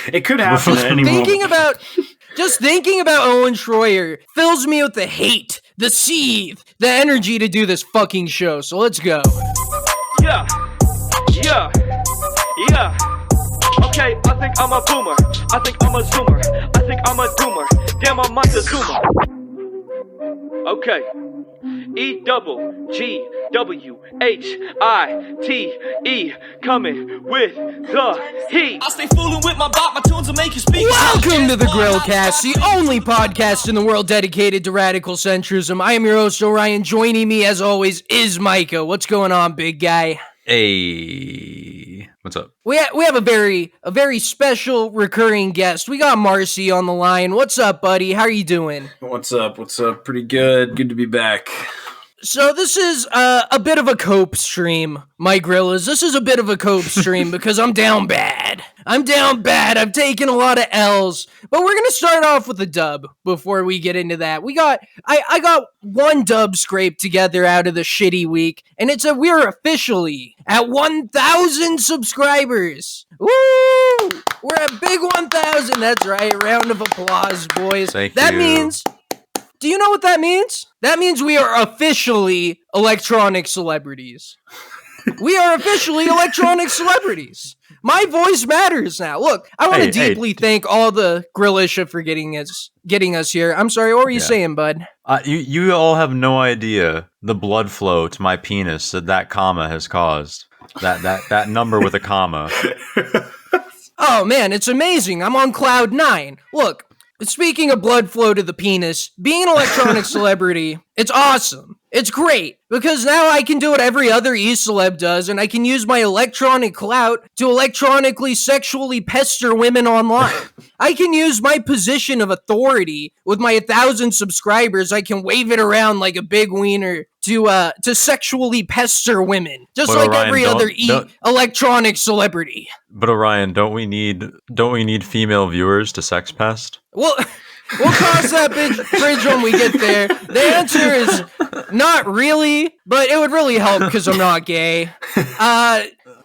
It could happen at any moment. Thinking about Owen Schroyer fills me with the hate, the seethe, the energy to do this fucking show. So let's go. Yeah. Okay, I think I'm a boomer. I think I'm a zoomer. I think I'm a doomer. Damn, I might a zoomer. Okay. EGGWHITE coming with the heat. I stay fooling with my bot, my tunes will make you speak. Welcome to the Grillcast, the only podcast in the world dedicated to radical centrism. I am your host, Orion. Joining me, as always, is Micah. What's going on, big guy? Hey, what's up? We have a very special recurring guest. We got Marsey on the line. What's up, buddy? How are you doing? What's up? Pretty good. Good to be back. So this is a bit of a cope stream, my grillas. This is a bit of a cope stream because I'm down bad. I've taken a lot of L's, but we're gonna start off with a dub before we get into that. I got one dub scraped together out of the shitty week, and we're officially at 1,000 subscribers. Woo! We're at big 1,000. That's right. Round of applause, boys. Thank that you. means. Do you know what that means? That means we are officially electronic celebrities. We are officially electronic celebrities. My voice matters now. Look, I want to deeply thank all the Grillisha for getting us here. I'm sorry, what were you saying, bud? You all have no idea the blood flow to my penis that comma has caused. That number with a comma. Oh man, it's amazing. I'm on cloud 9. Look, speaking of blood flow to the penis, being an electronic celebrity, it's awesome. It's great, because now I can do what every other e-celeb does, and I can use my electronic clout to electronically sexually pester women online. I can use my position of authority with my 1,000 subscribers. I can wave it around like a big wiener to sexually pester women, just but like Orion, every other electronic celebrity. But Orion, don't we need female viewers to sex pest? We'll cross that bridge when we get there. The answer is not really, but it would really help because I'm not gay.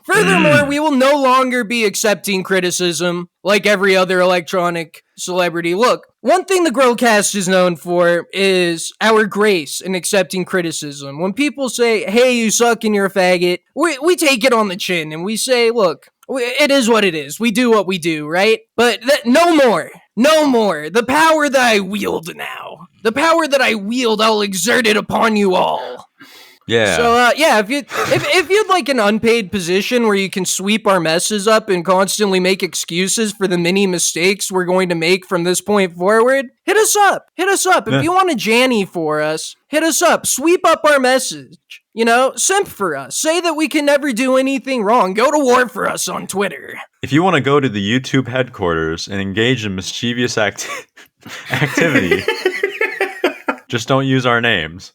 Furthermore, we will no longer be accepting criticism like every other electronic celebrity. Look, one thing the Grillcast is known for is our grace in accepting criticism. When people say, hey, you suck and you're a faggot, we take it on the chin and we say, look, it is what it is. We do what we do, right? But no more. The power that I wield now. The power that I wield, I'll exert it upon you all. Yeah. So, if you'd like an unpaid position where you can sweep our messes up and constantly make excuses for the many mistakes we're going to make from this point forward, hit us up. If you want a Janny for us, hit us up. Sweep up our message. Simp for us. Say that we can never do anything wrong. Go to war for us on Twitter. If you want to go to the YouTube headquarters and engage in mischievous activity, just don't use our names.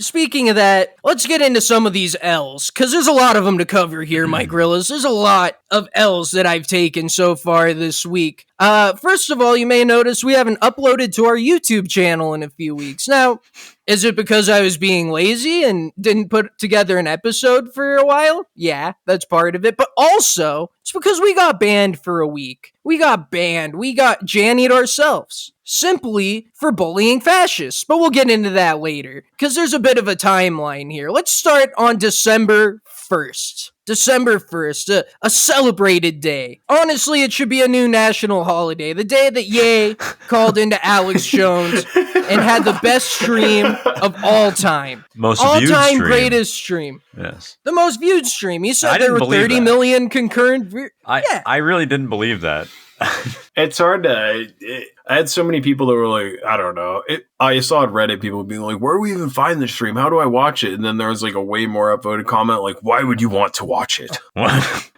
Speaking of that, let's get into some of these L's, because there's a lot of them to cover here, my grillas. There's a lot of L's that I've taken so far this week. First of all, you may notice we haven't uploaded to our YouTube channel in a few weeks. Now, is it because I was being lazy and didn't put together an episode for a while? Yeah, that's part of it. But also, it's because we got banned for a week. We got Jannied ourselves. Simply for bullying fascists. But we'll get into that later, because there's a bit of a timeline here. Let's start on December 1st. December 1st, a celebrated day. Honestly, it should be a new national holiday. The day that Ye called into Alex Jones and had the best stream of all time. Most viewed all-time stream. Greatest stream. Yes. The most viewed stream. He said I there didn't were believe 30 that. million concurrent... I really didn't believe that. It's hard to... I had so many people that were like, I don't know. I saw on Reddit people being like, where do we even find this stream? How do I watch it? And then there was like a way more upvoted comment like, why would you want to watch it? What?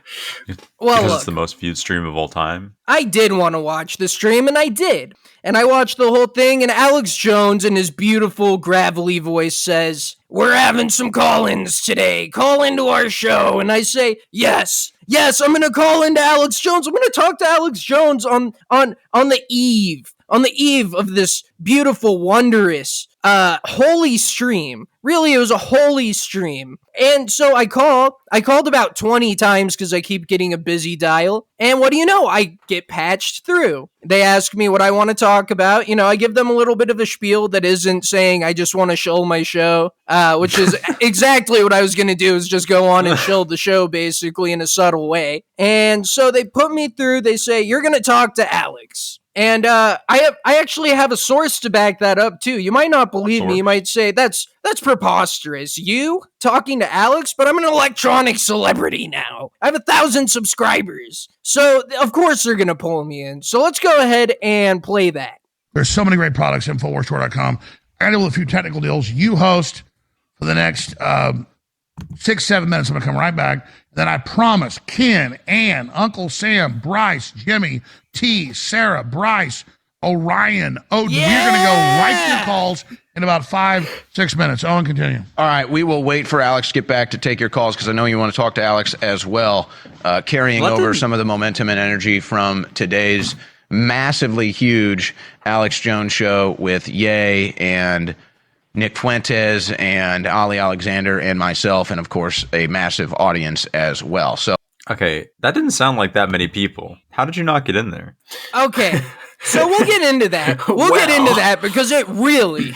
Well, because look, it's the most viewed stream of all time. I did want to watch the stream, and I did. And I watched the whole thing, and Alex Jones in his beautiful, gravelly voice says, we're having some call-ins today. Call into our show. And I say, yes, I'm going to call into Alex Jones. I'm going to talk to Alex Jones on the eve of this beautiful, wondrous holy stream. Really, it was a holy stream. And so I called about 20 times because I keep getting a busy dial. And what do you know? I get patched through. They ask me what I want to talk about. I give them a little bit of a spiel that isn't saying I just want to shill my show, which is exactly what I was going to do, is just go on and shill the show basically in a subtle way. And so they put me through. They say, you're going to talk to Alex. And I actually have a source to back that up too. You might not believe me. You might say that's preposterous. You talking to Alex? But I'm an electronic celebrity now. I have 1,000 subscribers. So of course they're gonna pull me in. So let's go ahead and play that. There's so many great products. InfoWarsStore.com. I got a few technical deals. You host for the next 6-7 minutes. I'm gonna come right back. Then I promise Ken, Ann, Uncle Sam, Bryce, Jimmy, T, Sarah, Bryce, Orion, Odin. We're going to go right to your calls in about 5-6 minutes. Owen, continue. All right, we will wait for Alex to get back to take your calls because I know you want to talk to Alex as well, carrying over some of the momentum and energy from today's massively huge Alex Jones show with Ye and Nick Fuentes and Ali Alexander and myself, and of course a massive audience as well. So, okay, that didn't sound like that many people. How did you not get in there? Okay, so we'll get into that. We'll get into that because it really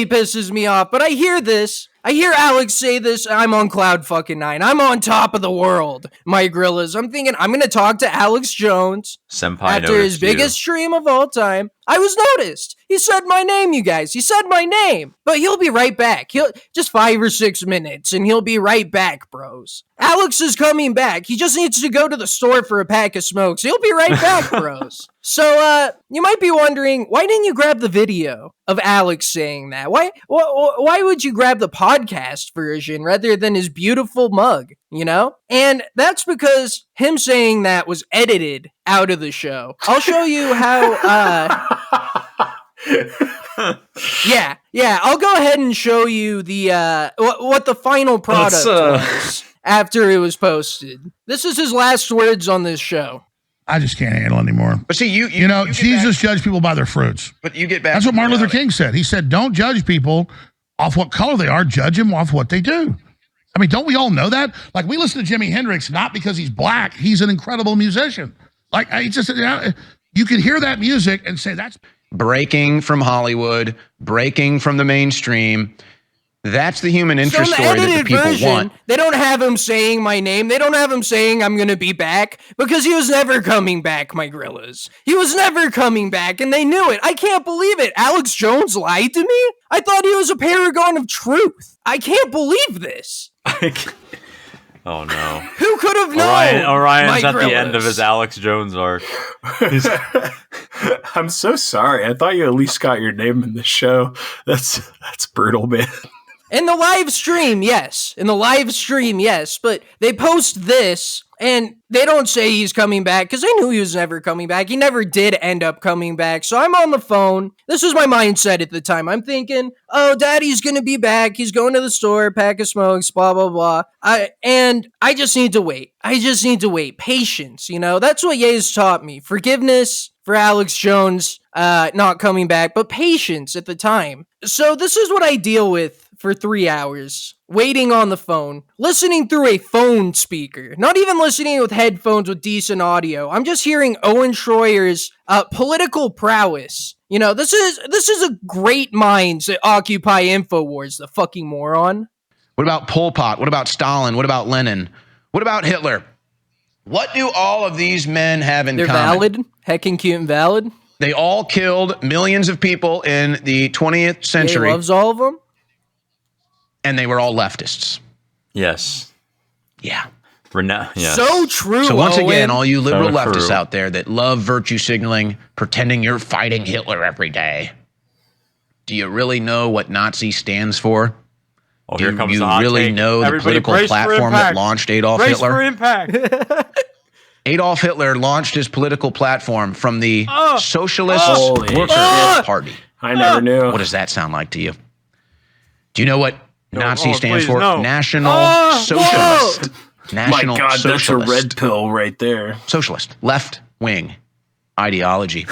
pisses me off. But I hear this. I hear Alex say this. I'm on cloud fucking 9. I'm on top of the world, my Grillas. I'm thinking I'm going to talk to Alex Jones Senpai after his biggest stream of all time. I was noticed. He said my name, you guys. He said my name. But he'll be right back. He'll just 5 or 6 minutes and he'll be right back, bros. Alex is coming back. He just needs to go to the store for a pack of smokes. He'll be right back, bros. So, you might be wondering, why didn't you grab the video of Alex saying that? Why would you grab the podcast version rather than his beautiful mug, And that's because him saying that was edited out of the show. I'll show you how, yeah, I'll go ahead and show you the, what the final product was after it was posted. This is his last words on this show. I just can't handle anymore. But see, you Jesus judged people by their fruits. But you get back. That's what Martin Luther King said. He said, don't judge people off what color they are. Judge them off what they do. I mean, don't we all know that? Like, we listen to Jimi Hendrix not because he's black. He's an incredible musician. Like, you could hear that music and say that's breaking from Hollywood, breaking from the mainstream. That's the human interest so story that the people version, want. They don't have him saying my name. They don't have him saying I'm going to be back because he was never coming back, my Grillas. He was never coming back, and they knew it. I can't believe it. Alex Jones lied to me? I thought he was a paragon of truth. I can't believe this. Oh, no. Who could have known? Orion's at the end of his Alex Jones arc. I'm so sorry. I thought you at least got your name in the show. That's brutal, man. In the live stream, yes. But they post this, and they don't say he's coming back, because they knew he was never coming back. He never did end up coming back. So I'm on the phone. This was my mindset at the time. I'm thinking, oh, daddy's going to be back. He's going to the store, pack of smokes, blah, blah, blah. And I just need to wait. Patience, That's what Ye's taught me. Forgiveness for Alex Jones not coming back, but patience at the time. So this is what I deal with for 3 hours, waiting on the phone, listening through a phone speaker, not even listening with headphones with decent audio. I'm just hearing Owen Schroyer's political prowess. This is a great minds that occupy InfoWars, the fucking moron. What about Pol Pot? What about Stalin? What about Lenin? What about Hitler? What do all of these men have in common? They're valid, heckin' cute and valid. They all killed millions of people in the 20th century. He loves all of them. And they were all leftists. Yes. Yeah. Yes. So true. So once again, all you liberal so leftists true. out there that love virtue signaling, pretending you're fighting Hitler every day, do you really know what Nazi stands for? Oh, do here comes you the hot really take. know Everybody the political platform that launched Adolf brace Hitler? For impact. Adolf Hitler launched his political platform from the Socialist Workers' Party. I never knew. What does that sound like to you? Do you know what Nazi stands please, for? no. National Socialist. National My God, Socialist. that's a red pill right there. Socialist. Left-wing ideology.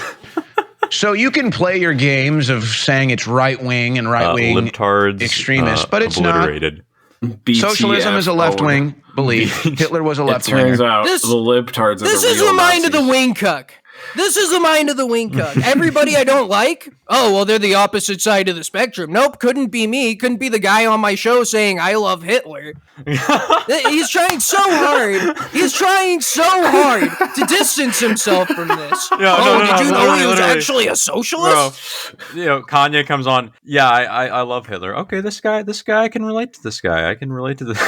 So you can play your games of saying it's right wing and right wing libtards, extremists, but it's obliterated. BTF Socialism is a left wing belief. Hitler was a It left turns winger. out the libtards are This the is real the mind of the Nazis. wing cuck. This is the mind of the wing cuck. Everybody I don't like, oh, well, they're the opposite side of the spectrum. Nope, couldn't be me. Couldn't be the guy on my show saying, I love Hitler. He's trying so hard. He's trying so hard to distance himself from this. Did you know he was actually a socialist? Bro, Kanye comes on. Yeah, I love Hitler. Okay, this guy, I can relate to this guy. I can relate to this.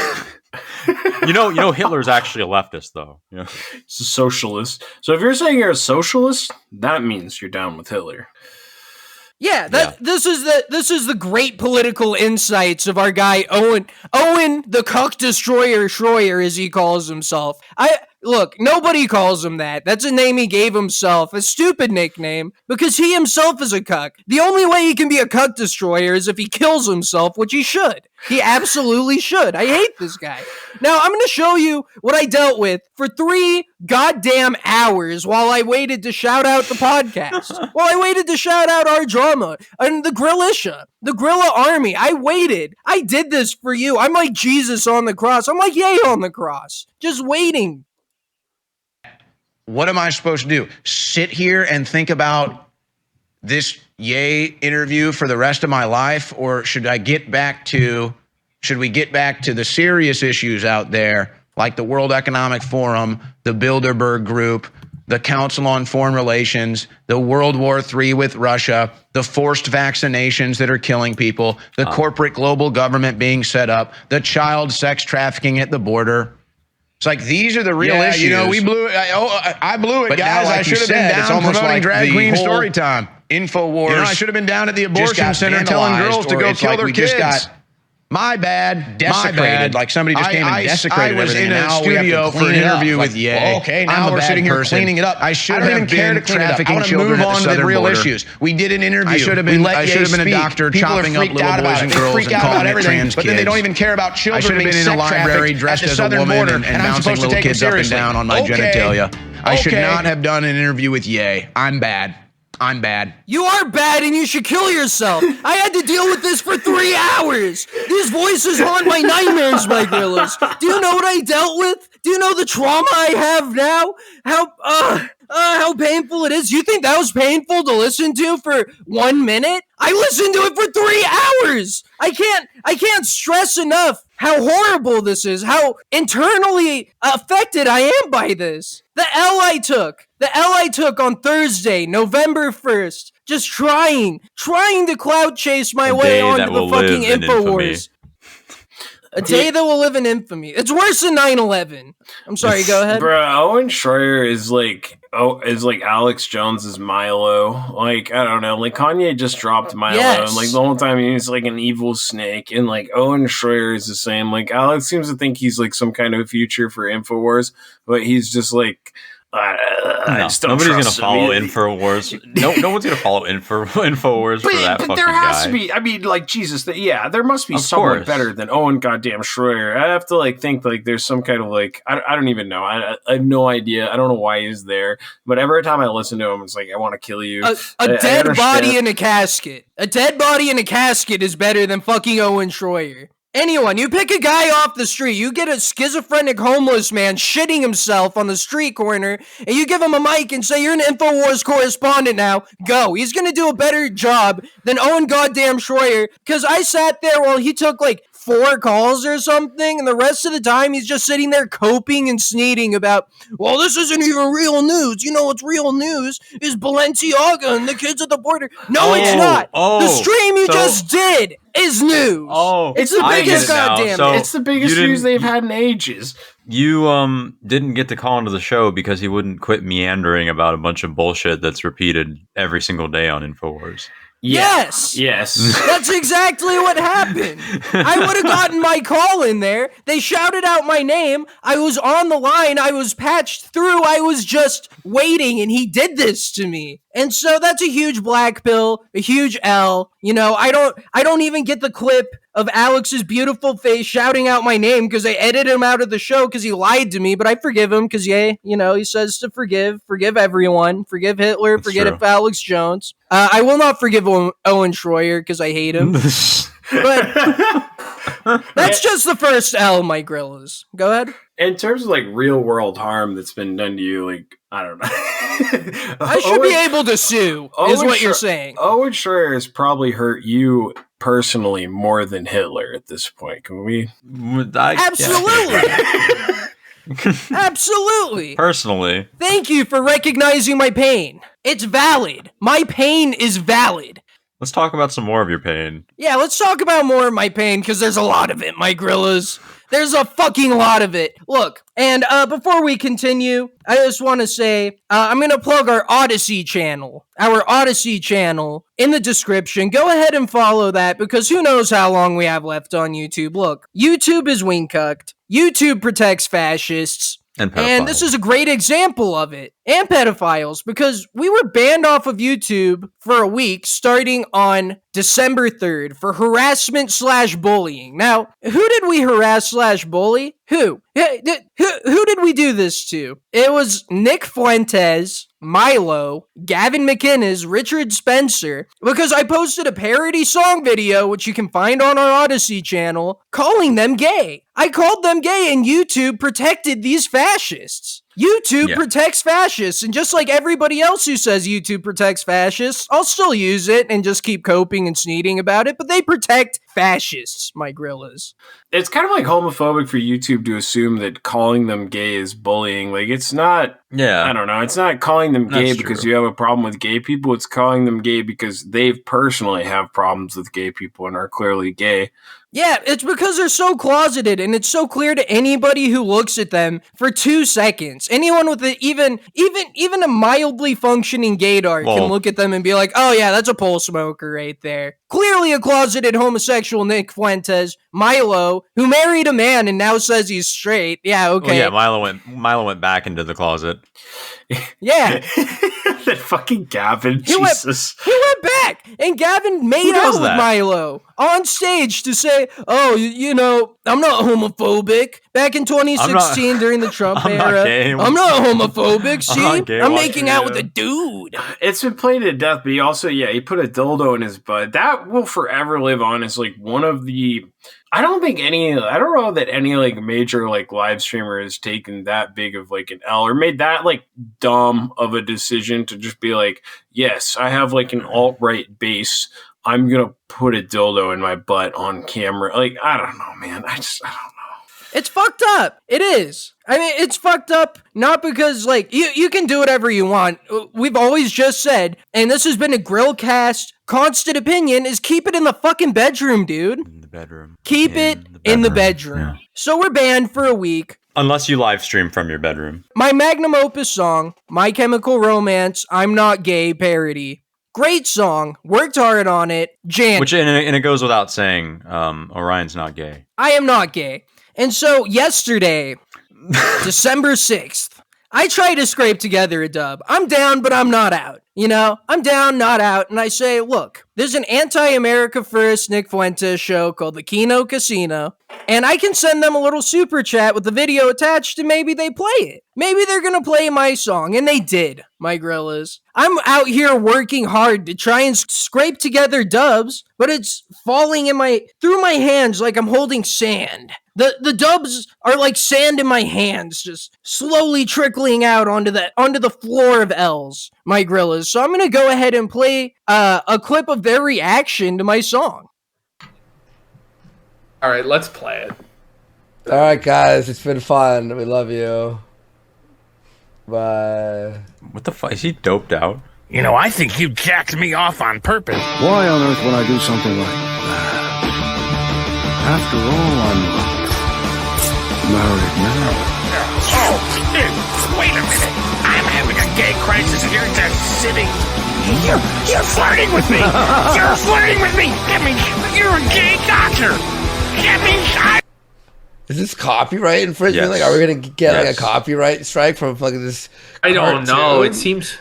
You know, Hitler's actually a leftist, though. Yeah. He's a socialist. So if you're saying you're a socialist, that means you're down with Hitler. Yeah, this is the great political insights of our guy Owen the Cuck Destroyer Schroyer, as he calls himself. Look, nobody calls him that. That's a name he gave himself, a stupid nickname, because he himself is a cuck. The only way he can be a cuck destroyer is if he kills himself, which he should. He absolutely should. I hate this guy. Now, I'm going to show you what I dealt with for 3 goddamn hours while I waited to shout out the podcast. While I waited to shout out our drama and the Grillisha, the Grilla Army. I waited. I did this for you. I'm like Jesus on the cross. I'm like Yay on the cross. Just waiting. What am I supposed to do? Sit here and think about this Ye interview for the rest of my life? Or should we get back to the serious issues out there, like the World Economic Forum, the Bilderberg Group, the Council on Foreign Relations, the World War III with Russia, the forced vaccinations that are killing people, the corporate global government being set up, the child sex trafficking at the border? It's like, these are the real issues. You know, we blew it. I blew it, but guys. I should have been down promoting drag queen story time. InfoWars. You know, I should have been down at the abortion center telling girls to go kill their kids. My bad. Desecrated. Like somebody just came and desecrated everything. I was in a studio for an interview with Ye. Okay, now we're sitting here cleaning it up. I should have been trafficking children at the southern border. Move on to the real issues. We did an interview. I should have been a doctor chopping up little boys and girls and calling them trans kids. But then they don't even care about children. I should have been in a library dressed as a woman and bouncing little kids up and down on my genitalia. I should not have done an interview with Ye. I'm bad. You are bad and you should kill yourself. I had to deal with this for 3 hours. These voices haunt my nightmares, my Grillas. Do you know what I dealt with? Do you know the trauma I have now? How painful it is. You think that was painful to listen to for 1 minute? I listened to it for 3 hours. I can't stress enough how horrible this is, how internally affected I am by this. The L I took on Thursday, November 1st, just trying to clout chase my way onto the fucking InfoWars. A day that will live in infamy. It's worse than 9/11. I'm sorry, go ahead. Bro, Owen Schroyer is like Alex Jones's Milo. Like, I don't know. Like, Kanye just dropped Milo. Yes. And like the whole time he was like an evil snake. And like Owen Schroyer is the same. Like, Alex seems to think he's like some kind of future for InfoWars, but he's just like nobody's gonna follow InfoWars. No one's gonna follow InfoWars for that fucking guy. But there has to be. I mean, like, Jesus, there must be someone better than Owen goddamn Schroyer. I have to like think like there's some kind of like I don't even know. I have no idea. I don't know why he's there. But every time I listen to him, it's like I want to kill you. A dead body in a casket. A dead body in a casket is better than fucking Owen Schroyer. Anyone, you pick a guy off the street, you get a schizophrenic homeless man shitting himself on the street corner, and you give him a mic and say, you're an InfoWars correspondent now, go. He's gonna do a better job than Owen goddamn Schroyer, because I sat there while he took like 4 calls or something, and the rest of the time he's just sitting there coping and sneating about, well, this isn't even real news. You know what's real news is Balenciaga and the kids at the border. No, it's not. The stream you just did is news. It's the biggest goddamn. It's the biggest news they've had in ages. You didn't get to call into the show because he wouldn't quit meandering about a bunch of bullshit that's repeated every single day on InfoWars. Yes. Yes. That's exactly what happened. I would have gotten my call in there. They shouted out my name. I was on the line. I was patched through. I was just waiting, and he did this to me. And so that's a huge black pill, a huge L. You know, I don't even get the clip of Alex's beautiful face shouting out my name because I edited him out of the show because he lied to me, but I forgive him because, he says to forgive everyone, forgive Hitler, That's forget true. if Alex Jones. I will not forgive Owen Schroyer because I hate him. But that's just the first L, Mike Grillas. Go ahead. In terms of like real world harm that's been done to you, like, I don't know. I should be able to sue, is what you're saying. Owen Schroyer has probably hurt you personally more than Hitler at this point. Can we? Absolutely. Absolutely. Personally. Thank you for recognizing my pain. It's valid. My pain is valid. Let's talk about some more of your pain. Yeah, let's talk about more of my pain, because there's a lot of it, my Grillas. There's a fucking lot of it. Look, and before we continue, I just want to say, I'm going to plug our Odyssey channel. Our Odyssey channel in the description. Go ahead and follow that, because who knows how long we have left on YouTube. Look, YouTube is wing-cucked. YouTube protects fascists. And this is a great example of it. And pedophiles, because we were banned off of YouTube for a week starting on December 3rd for harassment/bullying. Now, who did we harass/bully? Who? Who did we do this to? It was Nick Fuentes, Milo, Gavin McInnes, Richard Spencer, because I posted a parody song video, which you can find on our Odyssey channel, calling them gay. I called them gay, and YouTube protected these fascists. YouTube protects fascists, and just like everybody else who says YouTube protects fascists, I'll still use it and just keep coping and sneaking about it, but they protect fascists, my Grillas. It's kind of like homophobic for YouTube to assume that calling them gay is bullying. Like, it's not, I don't know, it's not calling them gay because you have a problem with gay people, it's calling them gay because they personally have problems with gay people and are clearly gay. Yeah, it's because they're so closeted, and it's so clear to anybody who looks at them for 2 seconds. Anyone with even a mildly functioning gaydar can look at them and be like, "Oh yeah, that's a pole smoker right there." Clearly a closeted homosexual Nick Fuentes, Milo, who married a man and now says he's straight. Yeah, okay. Well, yeah, Milo went back into the closet. Yeah. That fucking Gavin, Jesus. He went back, and Gavin made out with Milo on stage to say, "Oh, I'm not homophobic." Back in 2016 during the Trump era. I'm not homophobic. See? I'm making out with a dude. It's been played to death, but he put a dildo in his butt. That will forever live on as like one of the... I don't know that any like major like live streamer has taken that big of like an L or made that like dumb of a decision to just be like, yes, I have like an alt-right base. I'm going to put a dildo in my butt on camera. Like, I don't know, man. I don't know. It's fucked up. It is. I mean, it's fucked up not because, like, you can do whatever you want. We've always just said, and this has been a Grillcast constant opinion, is keep it in the fucking bedroom, dude. In the bedroom. Keep it in the bedroom. Yeah. So we're banned for a week. Unless you live stream from your bedroom. My magnum opus song, My Chemical Romance, I'm Not Gay parody. Great song. Worked hard on it. Jan. Which, and it goes without saying, Orion's not gay. I am not gay. And so yesterday, December 6th, I tried to scrape together a dub. I'm down, but I'm not out. I'm down, not out. And I say, look, there's an anti-America First Nick Fuentes show called The Keno Casino. And I can send them a little super chat with the video attached and maybe they play it. Maybe they're going to play my song. And they did, my Grillas. I'm out here working hard to try and scrape together dubs, but it's falling through my hands like I'm holding sand. The dubs are like sand in my hands, just slowly trickling out onto the floor of L's, my Grillas. So I'm going to go ahead and play a clip of their reaction to my song. All right, let's play it. All right, guys, it's been fun. We love you. Bye. What the fuck? Is he doped out? I think you jacked me off on purpose. Why on earth would I do something like that? After all, I'm married now. Oh, wait a minute. I'm having a gay crisis and you're just sitting... You're flirting with me. You're flirting with me. That means you're a gay doctor. That means Is this copyright infringement? Yes. Like, are we going to get like a copyright strike from fucking this? I don't know. It seems...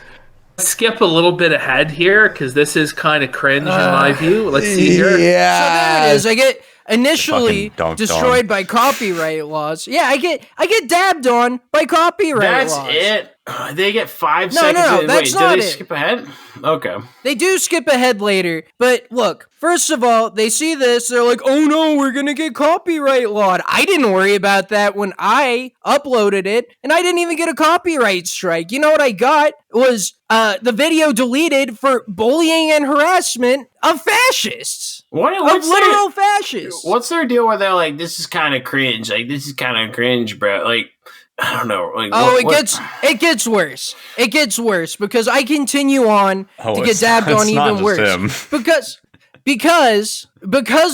Skip a little bit ahead here because this is kind of cringe in my view. Let's see here. Yeah. So there it is. initially Fucking dunked destroyed by copyright laws. Yeah, I get dabbed on by copyright laws. That's it. They get 5 No, seconds. no, that's Wait, not do they it. skip ahead? Okay. They do skip ahead later, but look, first of all, they see this, they're like, oh no, we're gonna get copyright lawed. I didn't worry about that when I uploaded it, and I didn't even get a copyright strike. You know what I got was the video deleted for bullying and harassment of fascists. What's literal fascists. What's their deal where they're like, this is kind of cringe? Like, this is kind of cringe, bro. Like, I don't know. Like, it gets worse. It gets worse because I continue on to get dabbed on even worse. Because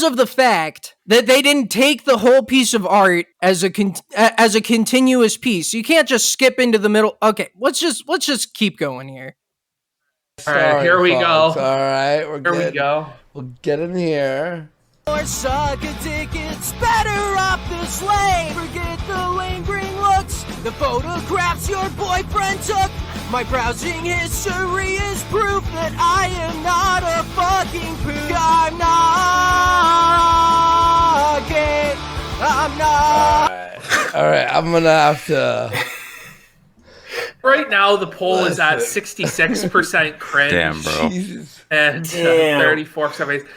of the fact that they didn't take the whole piece of art as a continuous piece. You can't just skip into the middle. Okay, let's just keep going here. All right, here we go. All right, Here we go. We'll get in here. Or suck a dick, it's better off this way. Forget the lingering looks, the photographs your boyfriend took. My browsing history is proof that I am not a fucking poop. I'm not gay. I'm not. All right, I'm gonna have to. Right now, the poll is at 66% cringe. Damn, bro. Jesus. And 34%.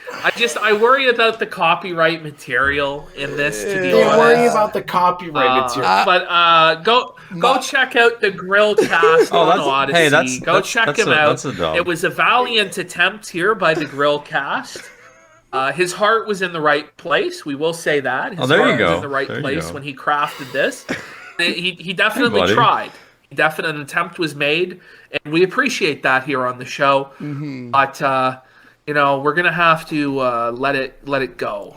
I worry about the copyright material in this, to be Don't honest. worry about the copyright material. But go check out the Grillcast on Odyssey. Go check him out. It was a valiant attempt here by the Grillcast. His heart was in the right place. We will say that. His there heart you go. was in the right place when he crafted this. He definitely tried. Definite attempt was made, and we appreciate that here on the show. Mm-hmm. But we're gonna have to let it go.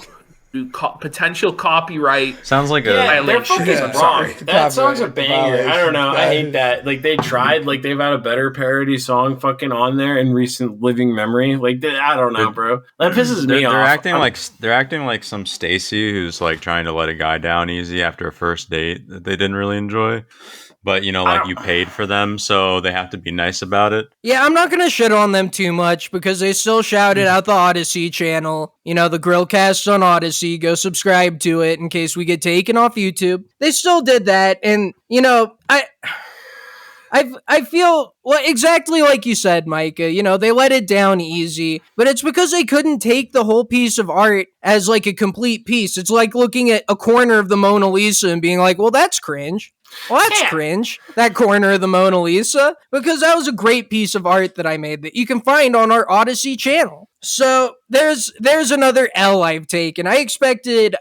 Potential copyright. Sounds like they're fucking wrong. That song's a banger. I don't know. I hate that. that. Like, they tried. Like, they've had a better parody song fucking on there in recent living memory. Like, I don't know, bro. That pisses me off. They're acting like some Stacy who's like trying to let a guy down easy after a first date that they didn't really enjoy. But, you paid for them, so they have to be nice about it. Yeah, I'm not going to shit on them too much because they still shouted out the Odyssey channel. The Grillcast on Odyssey. Go subscribe to it in case we get taken off YouTube. They still did that, and, I feel exactly like you said, Micah. They let it down easy, but it's because they couldn't take the whole piece of art as like a complete piece. It's like looking at a corner of the Mona Lisa and being like, well, that's cringe. Well, that's cringe, that corner of the Mona Lisa, because that was a great piece of art that I made that you can find on our Odyssey channel. So there's another L I've taken. I expected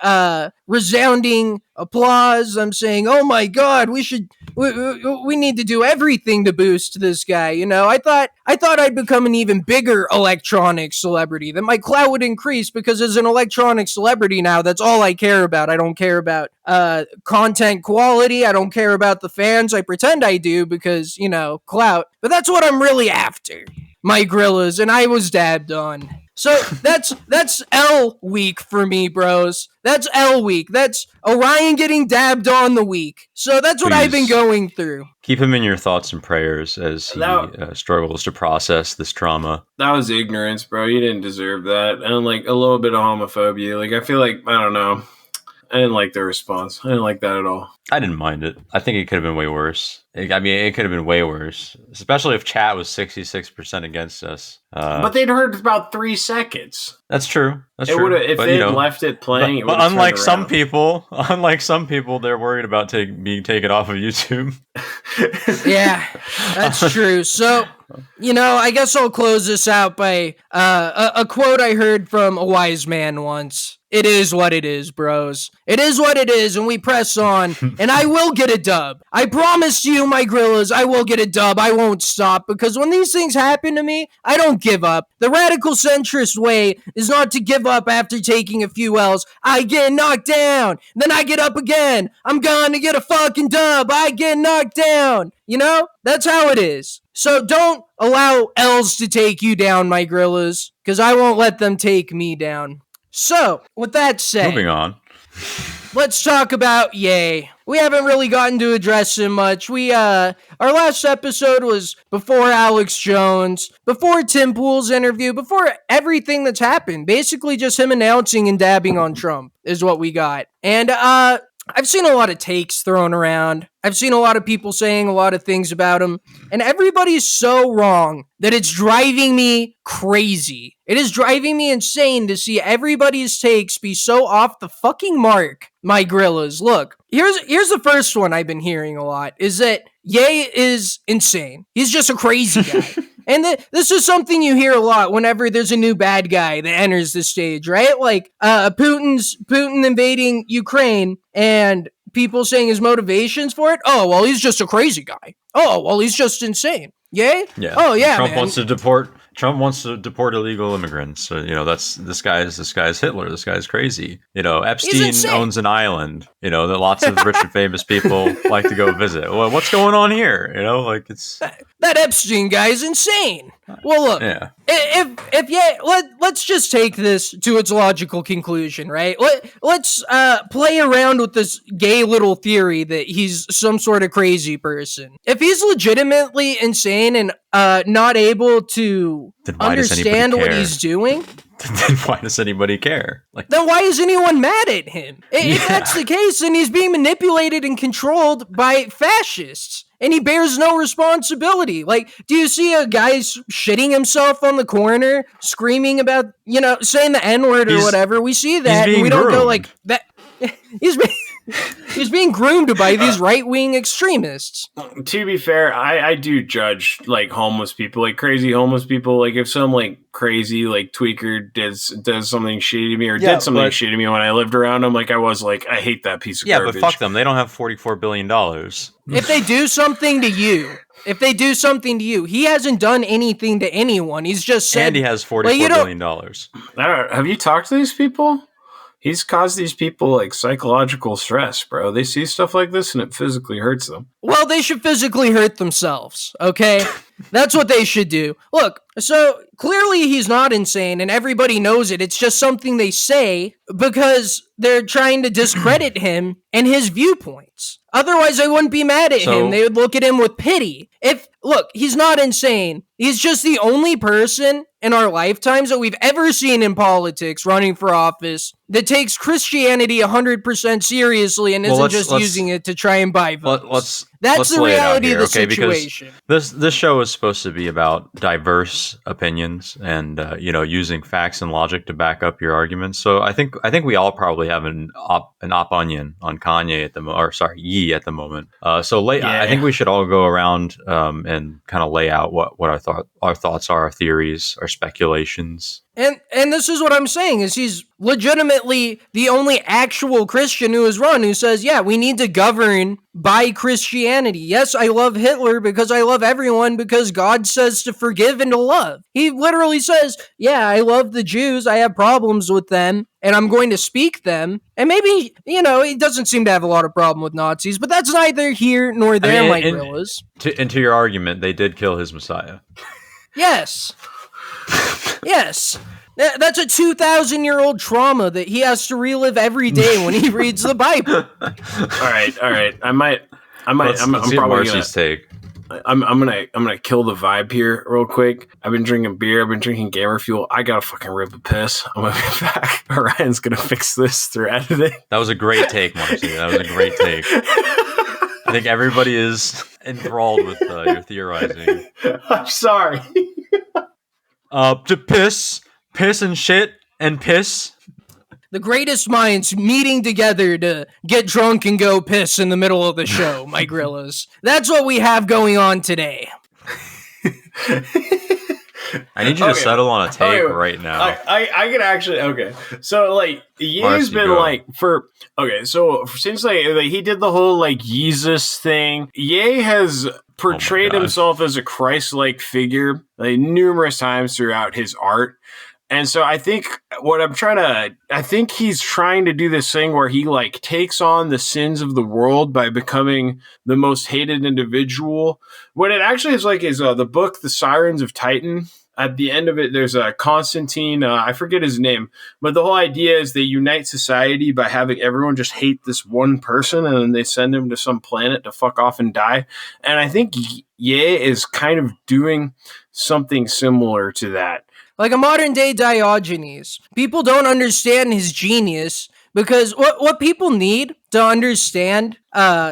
resounding applause. I'm saying, oh my God, we need to do everything to boost this guy. I thought I'd become an even bigger electronic celebrity, that my clout would increase, because as an electronic celebrity now, that's all I care about. I don't care about content quality. I don't care about the fans. I pretend I do because, clout. But that's what I'm really after. My Gorillas, and I was dabbed on. So that's L week for me, bros. That's L week. That's Orion getting dabbed on the week. So that's what I've been going through. Keep him in your thoughts and prayers as he struggles to process this trauma. That was ignorance, bro. You didn't deserve that. And like a little bit of homophobia. Like, I feel like, I don't know. I didn't like the response. I didn't like that at all. I didn't mind it. I think it could have been way worse. It could have been way worse, especially if chat was 66% against us. But they'd heard about 3 seconds. That's true. That's true. If they'd left it playing, but unlike some people, they're worried about being taken off of YouTube. Yeah, that's true. So, I guess I'll close this out by a quote I heard from a wise man once. It is what it is, bros. It is what it is, and we press on, and I will get a dub. I promise you, my Gorillas, I will get a dub. I won't stop, because when these things happen to me, I don't give up. The radical centrist way is not to give up after taking a few L's. I get knocked down, then I get up again. I'm gonna get a fucking dub. I get knocked down. That's how it is. So don't allow L's to take you down, my Gorillas, because I won't let them take me down. So, with that said, moving on, let's talk about Yay. we haven't really gotten to address him much. Our last episode was before Alex Jones, before Tim Pool's interview, before everything that's happened. Basically just him announcing and dabbing on Trump is what we got. And, I've seen a lot of takes thrown around. I've seen a lot of people saying a lot of things about him, and everybody's so wrong that it's driving me crazy. It is driving me insane to see everybody's takes be so off the fucking mark, my Grillas. Look, here's the first one I've been hearing a lot, is that Ye is insane. He's just a crazy guy. And this is something you hear a lot whenever there's a new bad guy that enters the stage, right? Like, Putin invading Ukraine and people saying his motivations for it. Oh, well, he's just a crazy guy. Oh, well, he's just insane. Yay? Yeah. Oh, yeah, Trump man. wants to deport illegal immigrants. So, this guy's Hitler. This guy's crazy. Epstein owns an island, that lots of rich and famous people like to go visit. Well, what's going on here? It's that Epstein guy is insane. Well, look, yeah. Let's just take this to its logical conclusion, right? Let's play around with this gay little theory that he's some sort of crazy person. If he's legitimately insane and not able to understand what he's doing, then why does anybody care? Then why is anyone mad at him? If that's the case, then he's being manipulated and controlled by fascists. And he bears no responsibility. Do you see a guy shitting himself on the corner, screaming about, saying the N-word or whatever? We see that, and we don't go like that. He's being groomed by these right-wing extremists. To be fair, I do judge homeless people, crazy homeless people. If some crazy tweaker does something shitty to me or did something shitty to me when I lived around him, I hate that piece of garbage. Yeah, but fuck them. They don't have $44 billion. If they do something to you, he hasn't done anything to anyone. He's just said, and he has $44 billion. Have you talked to these people? He's caused these people psychological stress, bro. They see stuff like this and it physically hurts them. Well, they should physically hurt themselves, okay? That's what they should do. Look, so clearly he's not insane and everybody knows it. It's just something they say because they're trying to discredit him and his viewpoints. Otherwise, I wouldn't be mad at him. They would look at him with pity. Look, he's not insane. He's just the only person in our lifetimes that we've ever seen in politics running for office that takes Christianity 100% seriously and isn't just using it to try and buy votes. That's the reality of the situation. This show is supposed to be about diverse opinions and using facts and logic to back up your arguments. So I think we all probably have an opinion on Kanye Ye at the moment. I think we should all go around and kind of lay out what our thoughts are, our theories, our speculations. And this is what I'm saying, is he's legitimately the only actual Christian who says, yeah, we need to govern by Christianity. Yes, I love Hitler because I love everyone because God says to forgive and to love. He literally says, yeah, I love the Jews. I have problems with them and I'm going to speak them. And maybe, he doesn't seem to have a lot of problem with Nazis, but that's neither here nor there, my Grillas. To your argument, they did kill his Messiah. Yes. Yes. That's a 2,000-year-old trauma that he has to relive every day when he reads the Bible. All right. I'm probably Marsey's take. I'm gonna kill the vibe here real quick. I've been drinking beer. I've been drinking Gamer Fuel. I gotta fucking rip a piss. I'm gonna be back. Orion's gonna fix this through editing. That was a great take, Marsey. That was a great take. I think everybody is enthralled with your theorizing. I'm sorry. To piss and shit and piss. The greatest minds meeting together to get drunk and go piss in the middle of the show, my Grillas. That's what we have going on today. I need you to settle on a take right now. I can actually, so Ye's been since he did the whole Yeezus thing, Ye has portrayed himself as a Christ-like figure numerous times throughout his art. And so I think he's trying to do this thing where he takes on the sins of the world by becoming the most hated individual. What it actually is the book, The Sirens of Titan. at the end of it, there's a Constantine, I forget his name, but the whole idea is they unite society by having everyone just hate this one person, and then they send him to some planet to fuck off and die. And I think Ye is kind of doing something similar to that. Like a modern day Diogenes. People don't understand his genius because what people need to understand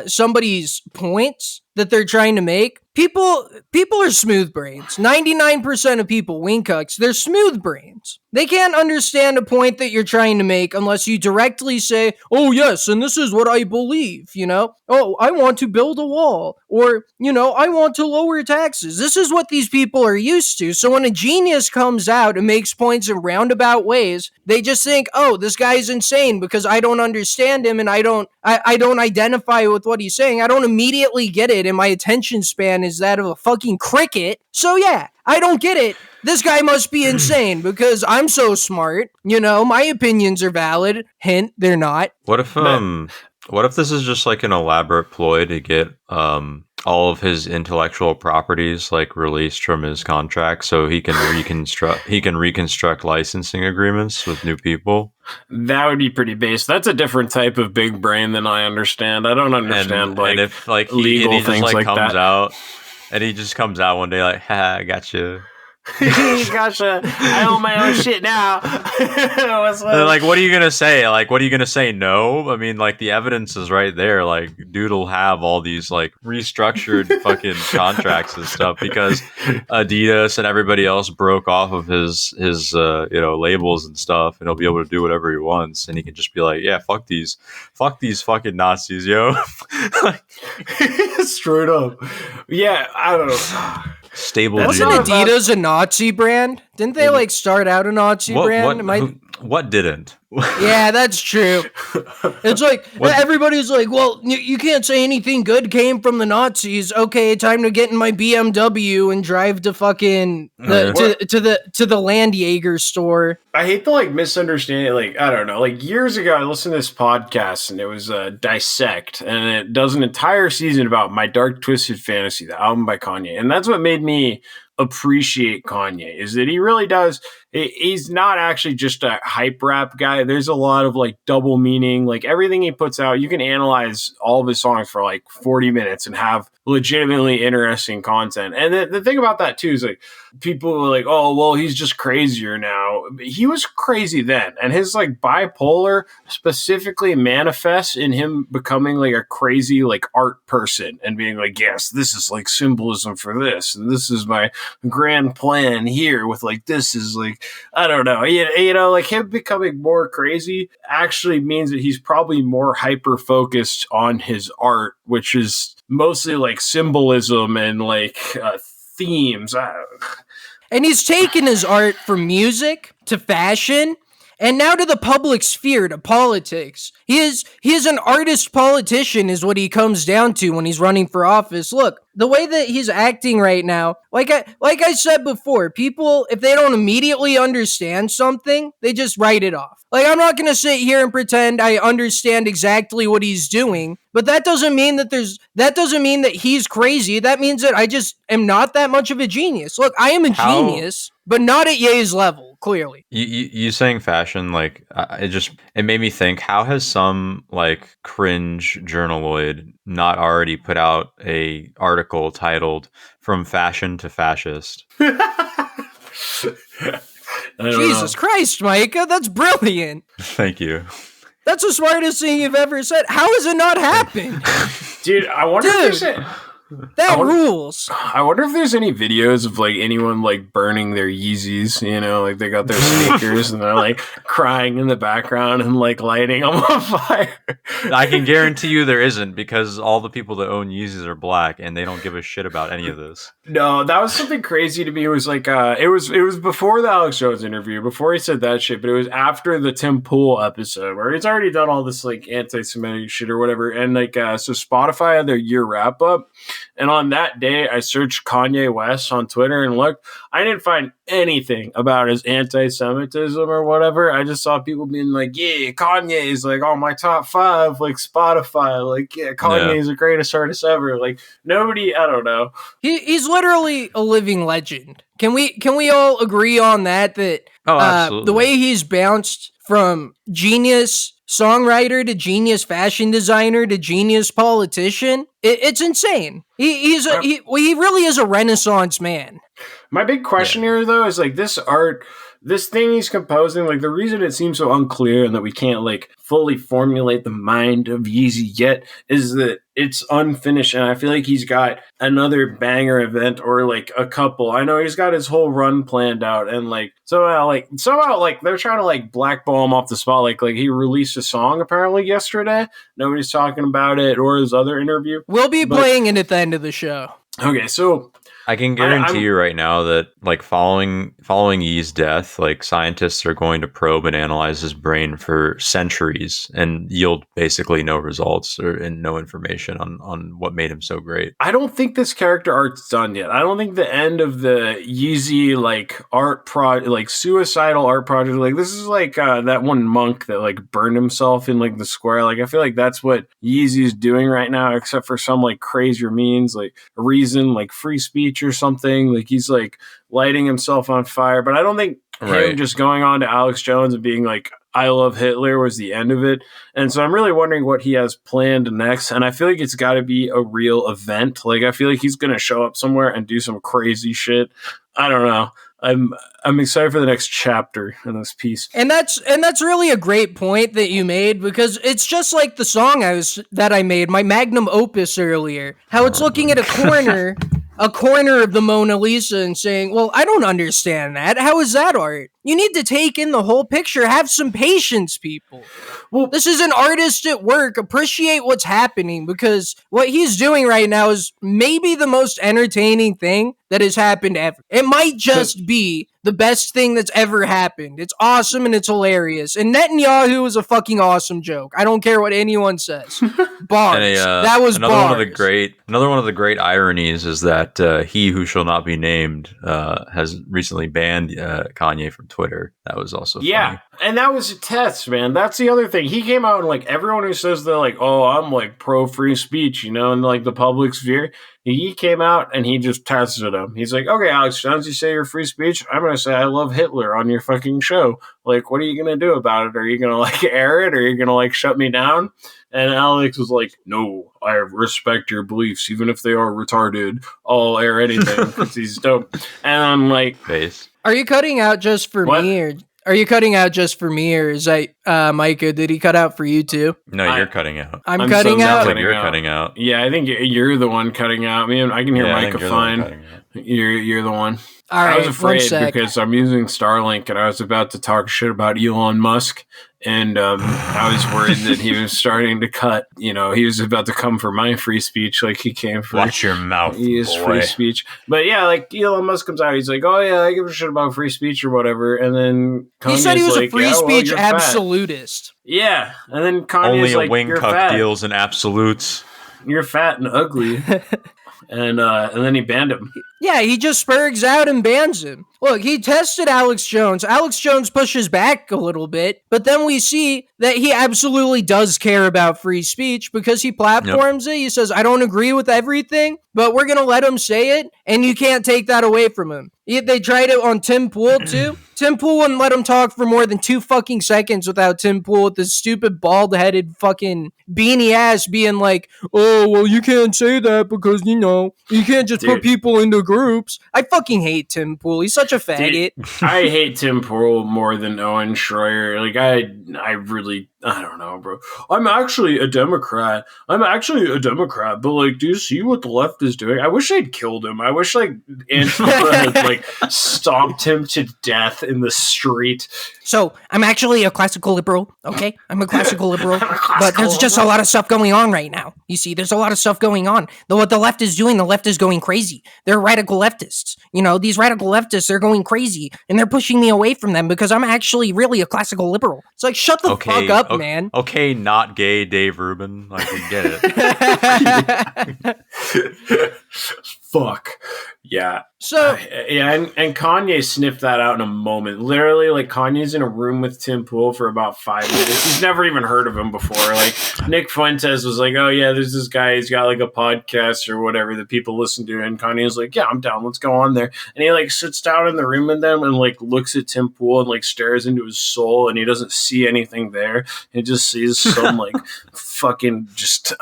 somebody's points that they're trying to make, people are smooth brains. 99% of people, winkucks, they're smooth brains. They can't understand a point that you're trying to make unless you directly say, oh yes, and this is what I believe, you know? Oh, I want to build a wall. Or, you know, I want to lower taxes. This is what these people are used to. So when a genius comes out and makes points in roundabout ways, they just think, oh, this guy's insane because I don't understand him and I don't identify with what he's saying. I don't immediately get it, and my attention span is that of a fucking cricket. So yeah, I don't get it. This guy must be insane because I'm so smart. You know, my opinions are valid. Hint, they're not. What if this is just like an elaborate ploy to get all of his intellectual properties like released from his contract so he can reconstruct licensing agreements with new people? That would be pretty base. That's a different type of big brain than I understand. I don't understand and if like legal he things just, like comes that. out and he just comes out one day like, ha, I got you. Gotcha. I own my own shit now. Like, what are you gonna say? Like, what are you gonna say? No, I mean, like, the evidence is right there. Like, dude'll have all these like restructured fucking contracts and stuff because Adidas and everybody else broke off of his labels and stuff, and he'll be able to do whatever he wants, and he can just be like, yeah, fuck these fucking Nazis, yo. Straight up. Yeah, I don't know. Stable. Wasn't Adidas a Nazi brand? Didn't they like start out a Nazi brand? What didn't? Yeah, that's true. It's like everybody's like, well, you can't say anything good came from the Nazis. Okay, time to get in my BMW and drive to fucking to the Land Jaeger store. I hate to like misunderstand it. Like, I don't know. Like years ago, I listened to this podcast and it was Dissect, and it does an entire season about My Dark Twisted Fantasy, the album by Kanye, and that's what made me appreciate Kanye, is that he really does. He's not actually just a hype rap guy. There's a lot of like double meaning. Like everything he puts out, you can analyze all of his songs for like 40 minutes and have legitimately interesting content. And the thing about that too is like people were like, oh, well, he's just crazier now. He was crazy then. And his like bipolar specifically manifests in him becoming like a crazy like art person and being like, yes, this is like symbolism for this. And this is my grand plan here with like, this is like, I don't know, you know, like him becoming more crazy actually means that he's probably more hyper focused on his art, which is mostly like symbolism and like themes. And he's taken his art from music to fashion and now to the public sphere, to politics. He is an artist politician is what he comes down to when he's running for office. Look, the way that he's acting right now, like I said before, people, if they don't immediately understand something, they just write it off. Like, I'm not going to sit here and pretend I understand exactly what he's doing, but that doesn't mean that he's crazy. That means that I just am not that much of a genius. Look, I am a genius, but not at Ye's level, clearly. You saying fashion, like, it made me think, how has some like cringe journaloid not already put out a article titled "From Fashion to Fascist"? Jesus Christ, Micah, that's brilliant. Thank you. That's the smartest thing you've ever said. How has it not happened? Dude, I wonder if there's rules. I wonder if there's any videos of like anyone like burning their Yeezys, you know, like they got their sneakers and they're like crying in the background and like lighting them on fire. I can guarantee you there isn't, because all the people that own Yeezys are black and they don't give a shit about any of this. No, that was something crazy to me. It was like it was before the Alex Jones interview, before he said that shit, but it was after the Tim Pool episode where he's already done all this like anti-Semitic shit or whatever. And like so Spotify had their year wrap up. And on that day, I searched Kanye West on Twitter and looked. I didn't find anything about his anti-Semitism or whatever. I just saw people being like, yeah, Kanye is like on my top 5, like Spotify. Like, yeah, Kanye is the greatest artist ever. Like, nobody, I don't know. He's literally a living legend. Can we all agree on that absolutely. The way he's bounced from genius songwriter to genius fashion designer to genius politician, it's insane. He really is a Renaissance man. My big question here, though, is like this art, this thing he's composing, like the reason it seems so unclear and that we can't like fully formulate the mind of Yeezy yet is that it's unfinished. And I feel like he's got another banger event or like a couple. I know he's got his whole run planned out, and like somehow they're trying to like blackball him off the spot. Like he released a song apparently yesterday. Nobody's talking about it or his other interview. We'll be playing it at the end of the show. Okay, so I can guarantee you right now that like following Yee's death, like scientists are going to probe and analyze his brain for centuries and yield basically no results and no information on what made him so great. I don't think this character art's done yet. I don't think the end of the Yeezy like art project, like suicidal art project, like this is like that one monk that like burned himself in like the square. Like I feel like that's what Yeezy's doing right now, except for some like crazier means, like a reason, like free speech or something. Like he's like lighting himself on fire. But I don't think him just going on to Alex Jones and being like, I love Hitler was the end of it. And so I'm really wondering what he has planned next. And I feel like it's got to be a real event. Like I feel like he's going to show up somewhere and do some crazy shit. I don't know. I'm excited for the next chapter in this piece. And that's really a great point that you made, because it's just like the song that I made, my magnum opus earlier, how it's looking at a corner of the Mona Lisa and saying, well, I don't understand that. How is that art? You need to take in the whole picture. Have some patience, people. Well, this is an artist at work. Appreciate what's happening, because what he's doing right now is maybe the most entertaining thing that has happened ever. It might just be the best thing that's ever happened. It's awesome and it's hilarious. And Netanyahu is a fucking awesome joke. I don't care what anyone says. Bars. That was another bars. Another one of the great ironies is that he who shall not be named has recently banned Kanye from Twitter. That was also funny. And that was a test, man. That's the other thing. He came out and like everyone who says they're like, oh, I'm like pro free speech, in like the public sphere. He came out and he just tested him. He's like, okay, Alex Jones, you say you're free speech. I'm going to say I love Hitler on your fucking show. Like, what are you going to do about it? Are you going to like air it? Or are you going to like shut me down? And Alex was like, no, I respect your beliefs. Even if they are retarded, I'll air anything because he's dope. And I'm like, face. Are you cutting out just for me, or are you cutting out just for me, or is Micah, did he cut out for you too? No, you're cutting out. I'm cutting out. Like you're cutting out. Yeah, I think you're the one cutting out. I can hear Micah fine. You're the one. All right, I was afraid because I'm using Starlink and I was about to talk shit about Elon Musk. And I was worried that he was starting to cut, he was about to come for my free speech like he came for. Watch your mouth, he is free speech. But yeah, like Elon Musk comes out, he's like, oh yeah, I give a shit about free speech or whatever. And then Kanye's he said he was like, a free speech absolutist. Yeah. And then Kanye's only a like, wing you're cuck fat. deals in absolutes. You're fat and ugly. And then he banned him. Yeah, he just spurgs out and bans him. Look, he tested Alex Jones. Alex Jones pushes back a little bit, but then we see that he absolutely does care about free speech because he platforms it. He says, I don't agree with everything, but we're going to let him say it, and you can't take that away from him. They tried it on Tim Pool, too. Tim Pool wouldn't let him talk for more than 2 fucking seconds without Tim Pool with this stupid bald-headed fucking beanie ass being like, oh, well, you can't say that because, you can't just put people into groups. I fucking hate Tim Pool. He's such a faggot. I hate Tim Pool more than Owen Schroyer. Like, I don't know, bro. I'm actually a Democrat, but like, do you see what the left is doing? I wish they'd killed him. I wish like Antifa had like stomped him to death in the street. So I'm actually a classical liberal, okay? I'm a classical liberal, but there's just a lot of stuff going on right now. You see, there's a lot of stuff going on. What the left is doing, the left is going crazy. They're radical leftists. These radical leftists, they're going crazy, and they're pushing me away from them because I'm actually really a classical liberal. It's like, shut the fuck up, man. Okay, not gay Dave Rubin. Like, we get it. fuck. Yeah. So and Kanye sniffed that out in a moment. Literally, like, Kanye's in a room with Tim Pool for about 5 minutes. He's never even heard of him before. Like, Nick Fuentes was like, oh yeah, there's this guy, he's got like a podcast or whatever that people listen to, and Kanye's like, yeah, I'm down, let's go on there. And he like sits down in the room with them and like looks at Tim Pool and like stares into his soul, and he doesn't see anything there. He just sees some like fucking just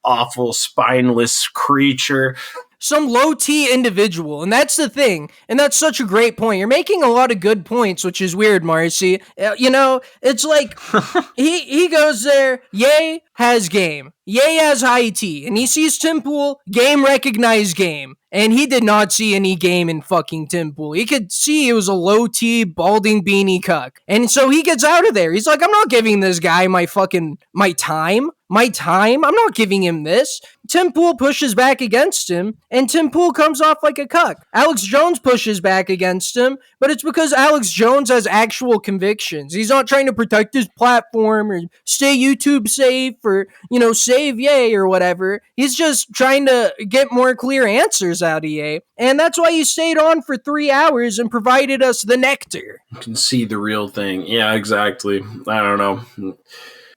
awful spineless creature, some low T individual. And that's the thing. And that's such a great point. You're making a lot of good points, which is weird, Marsey. You know, it's like he goes there, Ye has game. Ye has high T. And he sees Tim Pool, game recognized game. And he did not see any game in fucking Tim Pool. He could see it was a low T, balding beanie cuck. And so he gets out of there. He's like, I'm not giving this guy my time. I'm not giving him this. Tim Pool pushes back against him, and Tim Pool comes off like a cuck. Alex Jones pushes back against him, but it's because Alex Jones has actual convictions. He's not trying to protect his platform or stay YouTube safe or, you know, save Ye or whatever. He's just trying to get more clear answers out of Ye. And that's why he stayed on for 3 hours and provided us the nectar. You can see the real thing. Yeah, exactly. I don't know.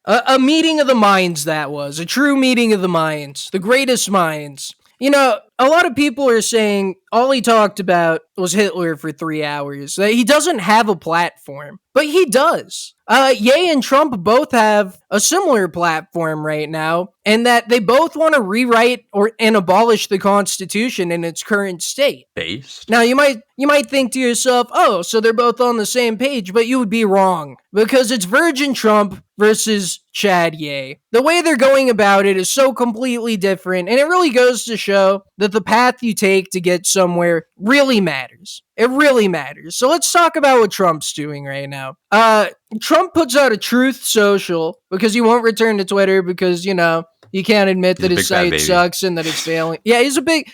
A meeting of the minds, that was. A true meeting of the minds. The greatest minds. You know, a lot of people are saying all he talked about was Hitler for 3 hours. That he doesn't have a platform. But he does. Ye and Trump both have a similar platform right now, and that they both want to rewrite and abolish the Constitution in its current state. Based? Now, you might think to yourself, oh, so they're both on the same page, but you would be wrong, because it's Virgin Trump versus Chad Ye. The way they're going about it is so completely different, and it really goes to show that the path you take to get somewhere really matters. It really matters. So let's talk about what Trump's doing right now. Trump puts out a Truth Social because he won't return to Twitter because, you know, you can't admit that his site sucks and that it's failing. Yeah, he's a big...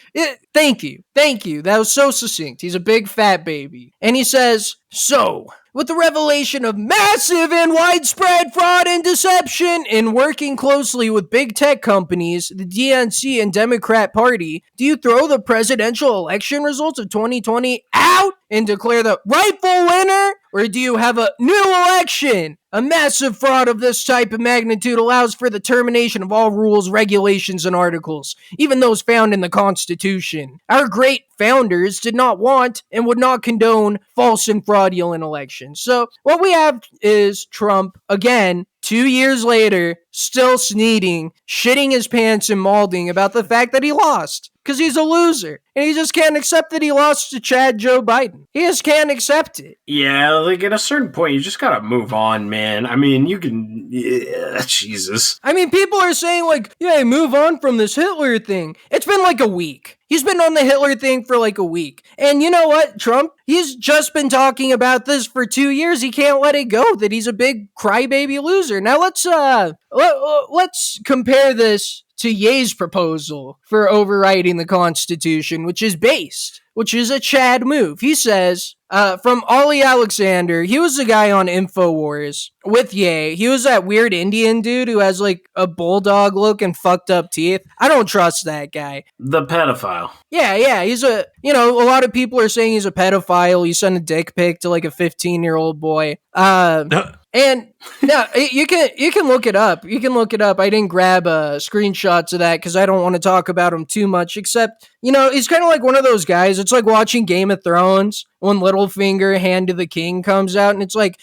Thank you. That was so succinct. He's a big fat baby. And he says, so, with the revelation of massive and widespread fraud and deception in working closely with big tech companies, the DNC and Democrat Party, do you throw the presidential election results of 2020 out and declare the rightful winner? Or do you have a new election? A massive fraud of this type of magnitude allows for the termination of all rules, regulations, and articles, even those found in the Constitution. Our great founders did not want and would not condone false and fraudulent elections. So what we have is Trump, again, 2 years later, still sneezing, shitting his pants and malding about the fact that he lost. Because he's a loser. And he just can't accept that he lost to Chad Joe Biden. He just can't accept it. Yeah, like at a certain point, you just gotta move on, man. I mean, you can... Yeah, Jesus. I mean, people are saying, like, yeah, move on from this Hitler thing. It's been like a week. He's been on the Hitler thing for like a week. And you know what, Trump? He's just been talking about this for 2 years. He can't let it go that he's a big crybaby loser. Now let's compare this to Ye's proposal for overriding the Constitution, which is a Chad move. He says, from Ollie Alexander, he was the guy on InfoWars with Ye. He was that weird Indian dude who has like a bulldog look and fucked up teeth. I don't trust that guy. The pedophile. Yeah, he's a lot of people are saying he's a pedophile. He sent a dick pic to like a 15-year-old boy. And yeah, you can look it up. I didn't grab screenshots of that because I don't want to talk about him too much, except, you know, he's kind of like one of those guys. It's like watching Game of Thrones when Littlefinger, Hand of the King, comes out, and it's like,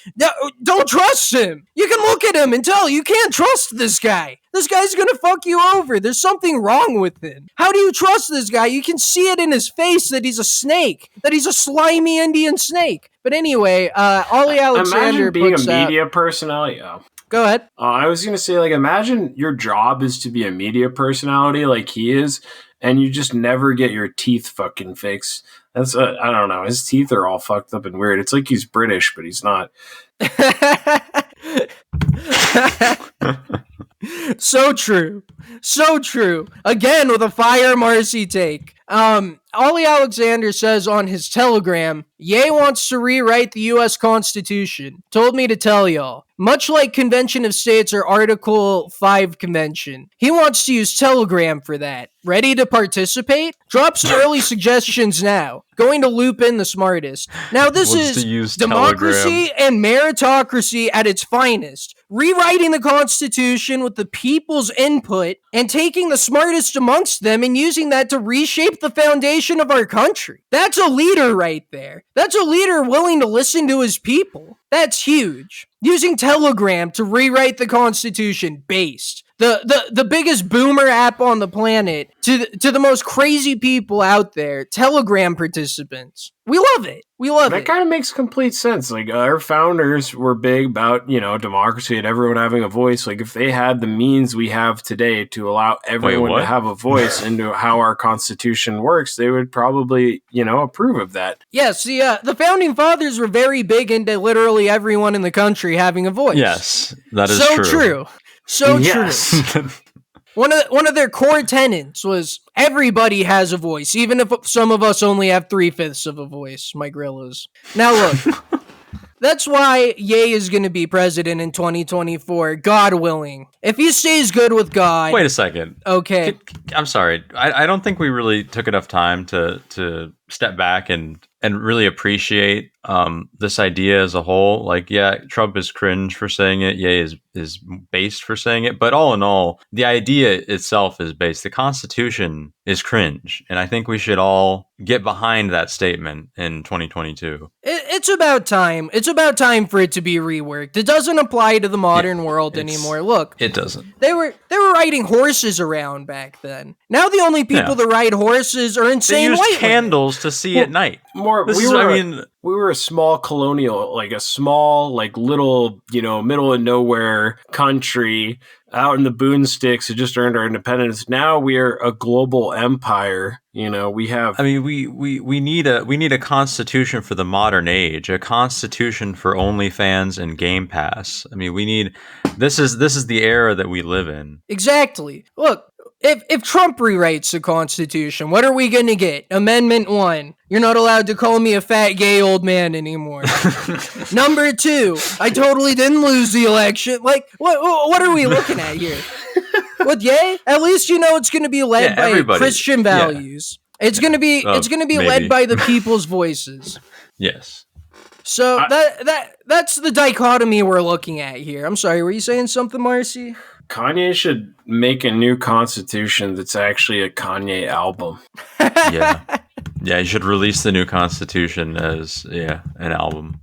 don't trust him. You can look at him and tell you can't trust this guy. This guy's gonna fuck you over. There's something wrong with him. How do you trust this guy? You can see it in his face that he's a snake, that he's a slimy Indian snake. But anyway, Ollie Alexander imagine being a media personality. Oh. Go ahead. I was going to say, like, imagine your job is to be a media personality like he is, and you just never get your teeth fucking fixed. That's, I don't know. His teeth are all fucked up and weird. It's like he's British, but he's not. So true. So true. Again, with a fire Marsey take. Ollie Alexander says on his Telegram, Ye wants to rewrite the U.S. Constitution. Told me to tell y'all. Much like Convention of States or Article 5 Convention. He wants to use Telegram for that. Ready to participate? Drop some early suggestions now. Going to loop in the smartest. Now this is democracy and meritocracy at its finest. Rewriting the Constitution with the people's input and taking the smartest amongst them and using that to reshape the foundation of our country. That's a leader right there. That's a leader willing to listen to his people. That's huge. Using Telegram to rewrite the Constitution based. The biggest boomer app on the planet to the most crazy people out there, Telegram participants. We love it. We love it. That kind of makes complete sense. Like, our founders were big about, democracy and everyone having a voice. Like, if they had the means we have today to allow everyone to have a voice into how our Constitution works, they would probably, approve of that. Yes, the founding fathers were very big into literally everyone in the country having a voice. Yes, that is so true. So true. One of their core tenets was everybody has a voice, even if some of us only have 3/5 of a voice, my grillas. Now look, that's why Ye is going to be president in 2024, God willing. If he stays good with God... Wait a second. Okay. I'm sorry. I don't think we really took enough time to step back and really appreciate this idea as a whole. Like, yeah, Trump is cringe for saying it. Ye is based for saying it. But all in all, the idea itself is based. The Constitution is cringe. And I think we should all get behind that statement in 2022. It's about time. It's about time for it to be reworked. It doesn't apply to the modern world anymore. Look, it doesn't. They were riding horses around back then. Now the only people that ride horses are insane white women. They use candles to see at night. We were a small colonial, like a small, like little, middle of nowhere country out in the boonsticks who just earned our independence. Now we are a global empire. We have. I mean, we need a constitution for the modern age, a constitution for OnlyFans and Game Pass. I mean, we need. This is the era that we live in. Exactly. Look. If Trump rewrites the Constitution, what are we going to get? Amendment 1. You're not allowed to call me a fat gay old man anymore. Number 2. I totally didn't lose the election. Like, what are we looking at here? With Ye? At least it's going to be led by Christian values. Yeah. It's going to be led by the people's voices. Yes. So that's the dichotomy we're looking at here. I'm sorry, were you saying something, Marsey? Kanye should make a new constitution that's actually a Kanye album. Yeah, you should release the new constitution as an album.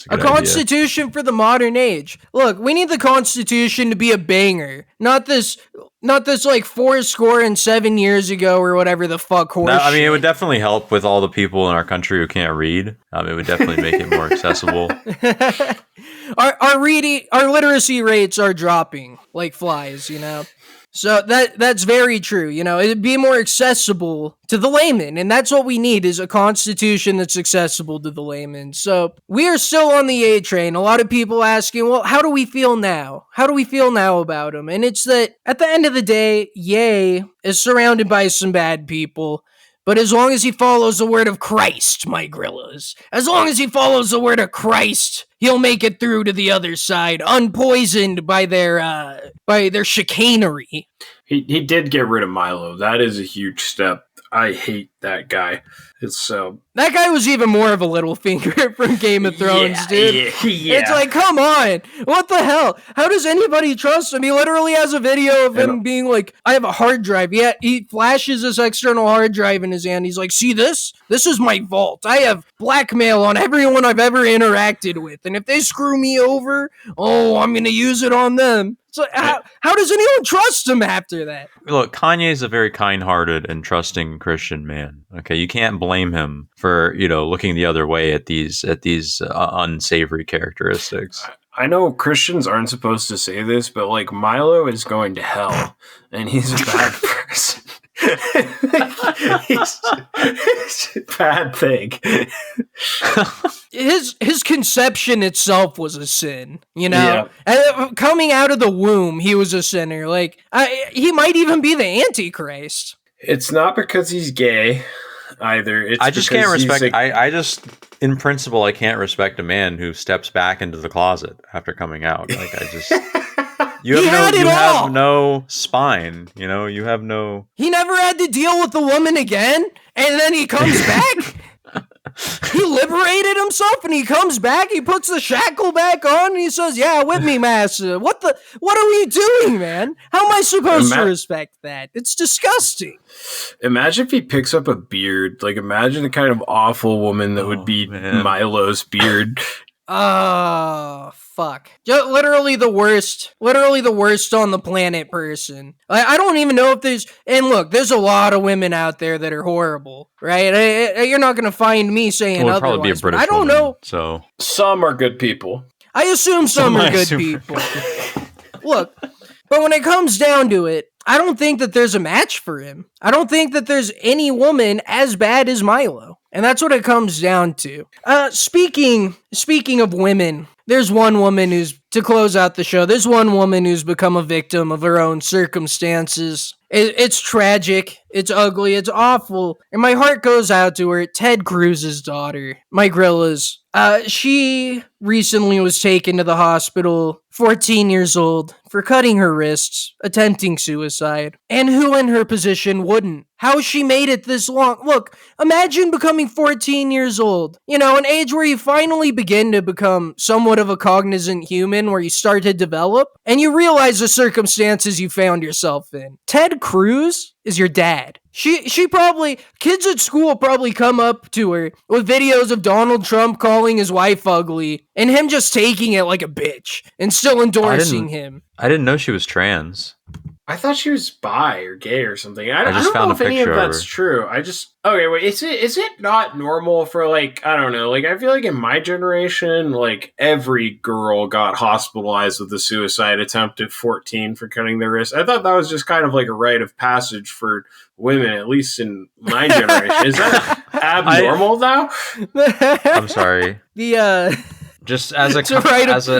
A constitution for the modern age. Look, we need the Constitution to be a banger, not this like 7 years ago or whatever the fuck horse. I mean, it would definitely help with all the people in our country who can't read. It would definitely make it more accessible. Our literacy rates are dropping like flies, So that's very true. It'd be more accessible to the layman, and that's what we need is a constitution that's accessible to the layman. So we are still on the A train. A lot of people asking, well, how do we feel now? How do we feel now about him? And it's that at the end of the day, Ye is surrounded by some bad people. But as long as he follows the word of Christ, my grillas, as long as he follows the word of Christ, he'll make it through to the other side, unpoisoned by their chicanery. He did get rid of Milo. That is a huge step. I hate that guy. That guy was even more of a little finger from Game of Thrones, dude. Yeah. It's like, come on. What the hell? How does anybody trust him? He literally has a video of him being like, I have a hard drive. Yeah, he flashes this external hard drive in his hand. He's like, see this? This is my vault. I have blackmail on everyone I've ever interacted with. And if they screw me over, I'm going to use it on them. So how does anyone trust him after that? Look, Kanye is a very kind-hearted and trusting Christian man. Okay, you can't blame him for looking the other way at these unsavory characteristics. I know Christians aren't supposed to say this, but like Milo is going to hell, and he's a bad person. It's a bad thing. his conception itself was a sin, you know? Yeah. And coming out of the womb, he was a sinner. Like, he might even be the Antichrist. It's not because he's gay either. It's I just can't respect. I just, in principle, I can't respect a man who steps back into the closet after coming out. Like, I just. You have no spine, you know, you have no... He never had to deal with the woman again, and then he comes back. He liberated himself, and he comes back, he puts the shackle back on, and he says, yeah, whip me, master. What are we doing, man? How am I supposed to respect that? It's disgusting. Imagine if he picks up a beard. Like, imagine the kind of awful woman that would be Milo's beard. Oh, fuck. Literally the worst on the planet person. I don't even know if there's, and look, there's a lot of women out there that are horrible, right? You're not going to find me saying otherwise. Probably be a British I don't woman, know. So some are good people. I assume some are good people. Look, but when it comes down to it, I don't think that there's a match for him. I don't think that there's any woman as bad as Milo. And that's what it comes down to. Speaking of women, there's one woman who's, to close out the show, there's one woman who's become a victim of her own circumstances. It's tragic, it's ugly, it's awful, and my heart goes out to her, Ted Cruz's daughter, my Grillas. She recently was taken to the hospital, 14 years old, for cutting her wrists, attempting suicide. And who in her position wouldn't? How she made it this long. Look, imagine becoming 14 years old. You know, an age where you finally begin to become somewhat of a cognizant human, where you start to develop, and you realize the circumstances you found yourself in. Ted Cruz is your dad. She probably, kids at school probably come up to her with videos of Donald Trump calling his wife ugly, and him just taking it like a bitch, and still endorsing him. I didn't know she was trans. I thought she was bi or gay or something. I don't know if any of that's true. Okay, wait, is it not normal for, like, I don't know, like, I feel like in my generation, like, every girl got hospitalized with a suicide attempt at 14 for cutting their wrist. I thought that was just kind of like a rite of passage for women, at least in my generation. Is that abnormal, though? I'm sorry. Just as a...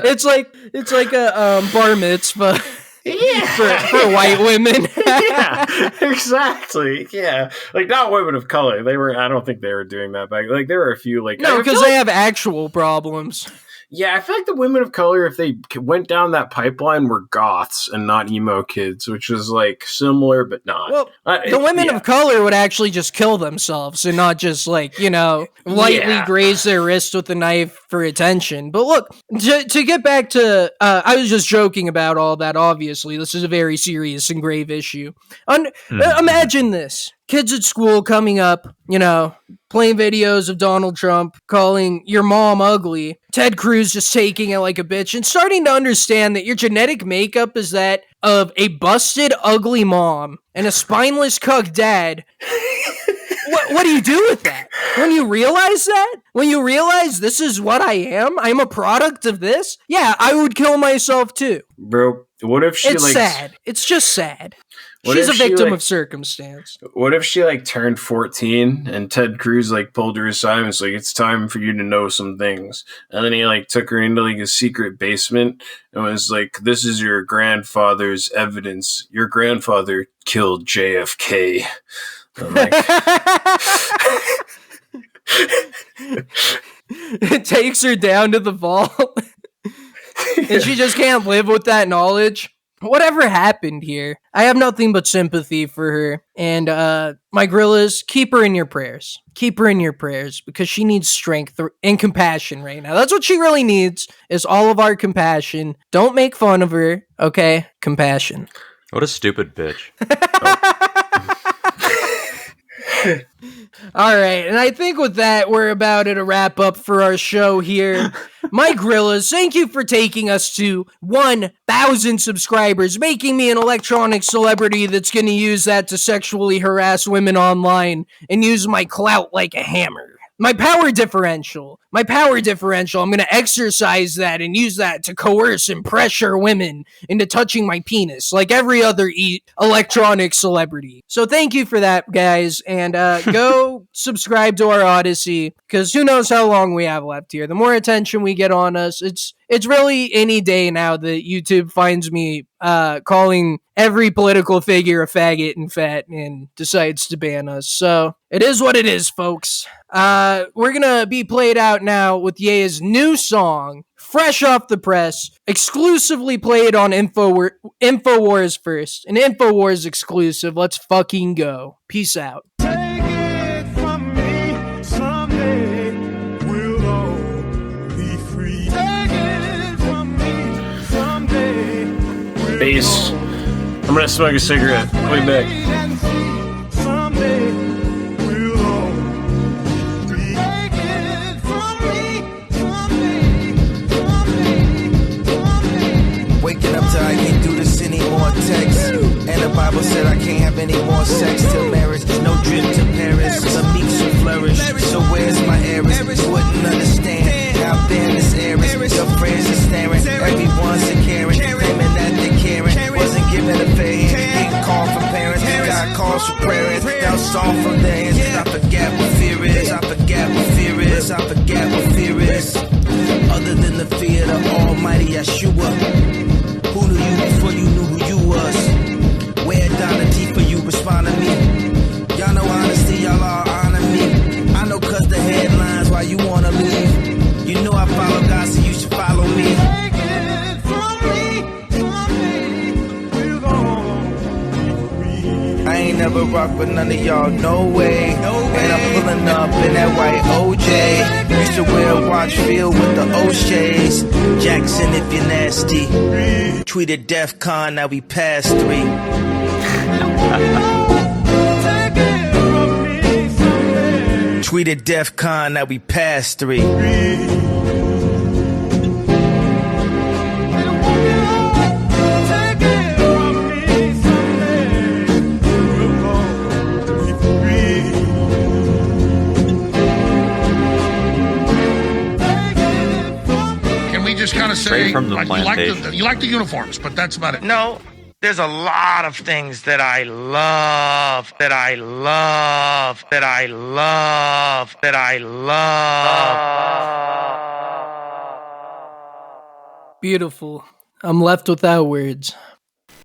It's like a bar mitzvah. Yeah, for white women. Yeah, exactly. Yeah, like not women of color. I don't think they were doing that back. Like there were a few. Like no, because they have actual problems. Yeah, I feel like the women of color, if they went down that pipeline, were goths and not emo kids, which was like similar but not. Well, the women of color would actually just kill themselves and not just like, you know, lightly graze their wrist with a knife for attention. But look, to get back to, I was just joking about all that. Obviously, this is a very serious and grave issue. Imagine this. Kids at school coming up, you know, playing videos of Donald Trump calling your mom ugly. Ted Cruz just taking it like a bitch and starting to understand that your genetic makeup is that of a busted, ugly mom and a spineless cuck dad. What do you do with that? When you realize that? When you realize this is what I am? I'm a product of this? Yeah, I would kill myself too. Bro, what if she It's sad. It's just sad. She's a victim of circumstance. What if she like turned 14 and Ted Cruz like pulled her aside and was like, it's time for you to know some things. And then he like took her into like a secret basement and was like, this is your grandfather's evidence. Your grandfather killed JFK. I'm like, it takes her down to the vault. And she just can't live with that knowledge. Whatever happened here, I have nothing but sympathy for her. And my Grillas, keep her in your prayers. Keep her in your prayers because she needs strength and compassion right now. That's what she really needs, is all of our compassion. Don't make fun of her, okay? Compassion. What a stupid bitch. All right, and I think with that, we're about to wrap up for our show here. My Grillas, thank you for taking us to 1,000 subscribers, making me an electronic celebrity that's going to use that to sexually harass women online and use my clout like a hammer. my power differential. I'm going to exercise that and use that to coerce and pressure women into touching my penis like every other electronic celebrity. So thank you for that, guys. And go subscribe to our Odyssey, because who knows how long we have left here. The more attention we get on us, it's really any day now that YouTube finds me calling every political figure a faggot and fat and decides to ban us. So it is what it is, folks. We're gonna be played out now with Ye's new song, fresh off the press, exclusively played on InfoWars first. An InfoWars exclusive. Let's fucking go. Peace out. Take it from me, someday we'll all be free. Take it from me, someday we'll Bass. I'm gonna smoke a cigarette. Way back. Someday we'll all be free. Take it from me, someday. Waking up till I can't do this anymore. Text. And the Bible said I can't have any more sex till marriage. No trip to Paris. The meek should flourish. So where's my heiress? Wouldn't understand. Out there in this area, your friends are staring. Everyone's a Karen. Claiming that they caring. Wasn't given a fair hand. Getting called from parents. Got calls for prayers. Now song from their hands. I forget what fear is. I forget what fear is. I forget what fear is. Other than the fear of the Almighty Yeshua. Who knew you before you knew who you was? Where down the T for you, respond to me. Y'all know honesty, y'all all honor me. I know cause the headlines why you wanna leave. You know I follow God, so you should follow me. Take it from me, someday we'll all be free. I ain't never rock with none of y'all, no way. And I'm pulling up in that white OJ. Used to wear a watch filled with the O'Shea's. Jackson, if you're nasty. Tweeted DEF CON, now we past 3. Tweeted DEF CON, now we past 3. Can we just kind of say, you like the uniforms, but that's about it? No, there's a lot of things that I love, that I love, that I love, that I love. Beautiful. I'm left without words.